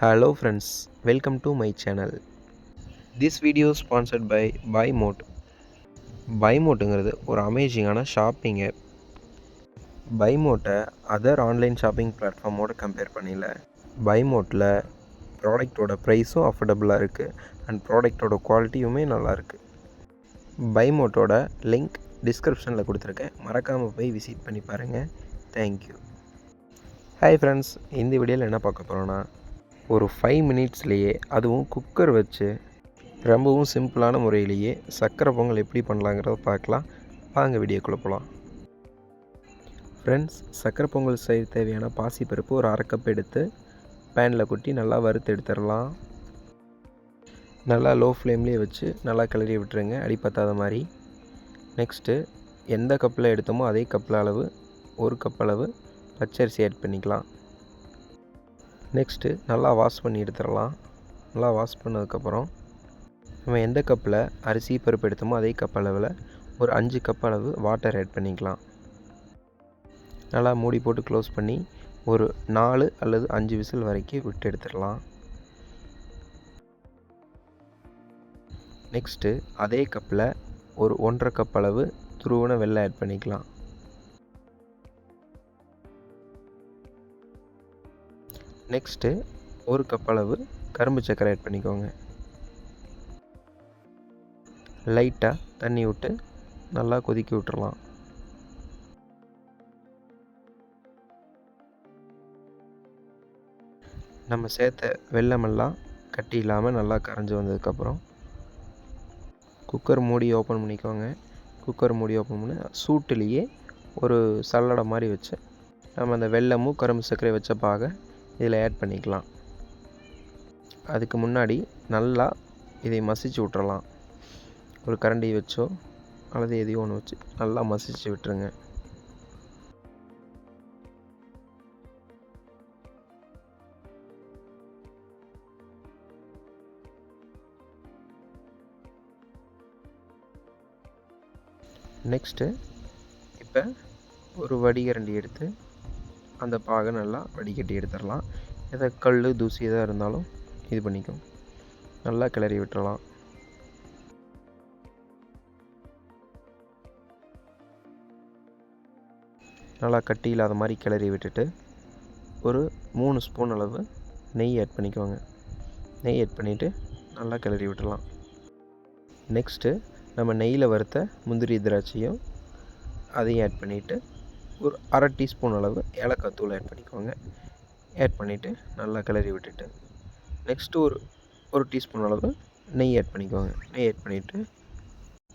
Hello friends, welcome to my channel. This video is sponsored by BuyMote. BuyMoteங்கிறது ஒரு அமேசிங்கான shopping app. BuyMote other online shopping பிளாட்ஃபார்மோட compare பண்ணல. BuyMoteல ப்ராடக்டோட ப்ரைஸும் அஃபோர்டபுளாக இருக்குது அண்ட் ப்ராடக்டோட குவாலிட்டியுமே நல்லாயிருக்கு. BuyMoteோட லிங்க் டிஸ்கிரிப்ஷனில் கொடுத்துருக்கேன், மறக்காமல் போய் விசிட் பண்ணி பாருங்கள். தேங்க்யூ. ஹாய் ஃப்ரெண்ட்ஸ், இந்த வீடியோவில் என்ன பார்க்க போகிறோன்னா, ஒரு 5 மினிட்ஸ்லேயே அதுவும் குக்கர் வச்சு ரொம்பவும் சிம்பிளான முறையிலேயே சக்கரை பொங்கல் எப்படி பண்ணலாங்கிறத பார்க்கலாம். வாங்க வீடியோக்குள்ளே போகலாம். ஃப்ரெண்ட்ஸ், சக்கரை பொங்கல் செய்ய தேவையான பாசிப்பருப்பு ஒரு 1/2 கப் எடுத்து பேனில் கொட்டி நல்லா வறுத்து எடுத்துடலாம். நல்லா லோ ஃப்ளேம்லேயே வச்சு நல்லா கிளறி விட்டுருங்க, அடி பத்தாத மாதிரி. நெக்ஸ்ட்டு எந்த கப்பில் எடுத்தோமோ அதே கப்பில் அளவு 1 கப் அளவு பச்சரிசி ஆட் பண்ணிக்கலாம். நெக்ஸ்ட்டு நல்லா வாஷ் பண்ணி எடுத்துடலாம். நல்லா வாஷ் பண்ணதுக்கப்புறம் நம்ம எந்த கப்பில் அரிசி பருப்பு எடுத்தோமோ அதே கப் அளவில் ஒரு 5 கப் அளவு வாட்டர் ஆட் பண்ணிக்கலாம். நல்லா மூடி போட்டு க்ளோஸ் பண்ணி ஒரு 4 அல்லது 5 விசில் வரைக்கும் விட்டு எடுத்துடலாம். நெக்ஸ்ட்டு அதே கப்பில் ஒரு 1/2 கப் அளவு துருவன வெல்லம் ஆட் பண்ணிக்கலாம். நெக்ஸ்ட்டு 1 கப் அளவு கரும்பு சர்க்கரை ஆட் பண்ணிக்கோங்க. லைட்டாக தண்ணி விட்டு நல்லா கொதிக்க விட்டுறலாம். நம்ம சேர்த்த வெல்லமெல்லாம் கட்டி இல்லாமல் நல்லா கரைஞ்சி வந்ததுக்கப்புறம் குக்கர் மூடி ஓப்பன் பண்ணிக்கோங்க. குக்கர் மூடி ஓப்பன் பண்ணி சூட்டுலேயே ஒரு சல்லடை மாதிரி வச்சு நம்ம அந்த வெல்லமும் கரும்பு சர்க்கரை வச்ச பாகை இதில் ஆட் பண்ணிக்கலாம். அதுக்கு முன்னாடி நல்லா இதை மசிச்சு விட்டுறலாம். ஒரு கரண்டி வச்சோ அல்லது எதையோ ஒன்று வச்சு நல்லா மசிச்சு விட்டுருங்க. நெக்ஸ்ட்டு இப்போ ஒரு வடிகரண்டி எடுத்து அந்த பாகை நல்லா வடிகட்டி எடுத்துடலாம். எதை கல் தூசி எதாக இருந்தாலும் இது பண்ணிக்கும். நல்லா கிளறி விட்டுறலாம். நல்லா கட்டி இல்லாத மாதிரி கிளறி விட்டுட்டு ஒரு 3 ஸ்பூன் அளவு நெய் ஆட் பண்ணிக்கோங்க. நெய் ஆட் பண்ணிவிட்டு நல்லா கிளறி விட்டுடலாம். நெக்ஸ்ட்டு நம்ம நெய்யில் வறுத்த முந்திரி திராட்சையும் அதையும் ஆட் பண்ணிவிட்டு ஒரு 1/2 டீஸ்பூன் அளவு ஏலக்காய் தூள் ஆட் பண்ணிக்கோங்க. ஆட் பண்ணிவிட்டு நல்லா கிளறி விட்டுட்டு நெக்ஸ்ட்டு ஒரு டீஸ்பூன் அளவு நெய் ஆட் பண்ணிக்கோங்க. நெய் ஆட் பண்ணிவிட்டு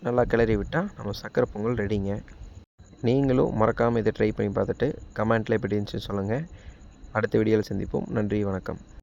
நல்லா கிளறி விட்டால் நம்ம சக்கரை பொங்கல் ரெடிங்க. நீங்களும் மறக்காமல் இதை ட்ரை பண்ணி பார்த்துட்டு கமெண்ட்டில் எப்படி இருந்துச்சுன்னு சொல்லுங்கள். அடுத்த வீடியோவில் சந்திப்போம். நன்றி, வணக்கம்.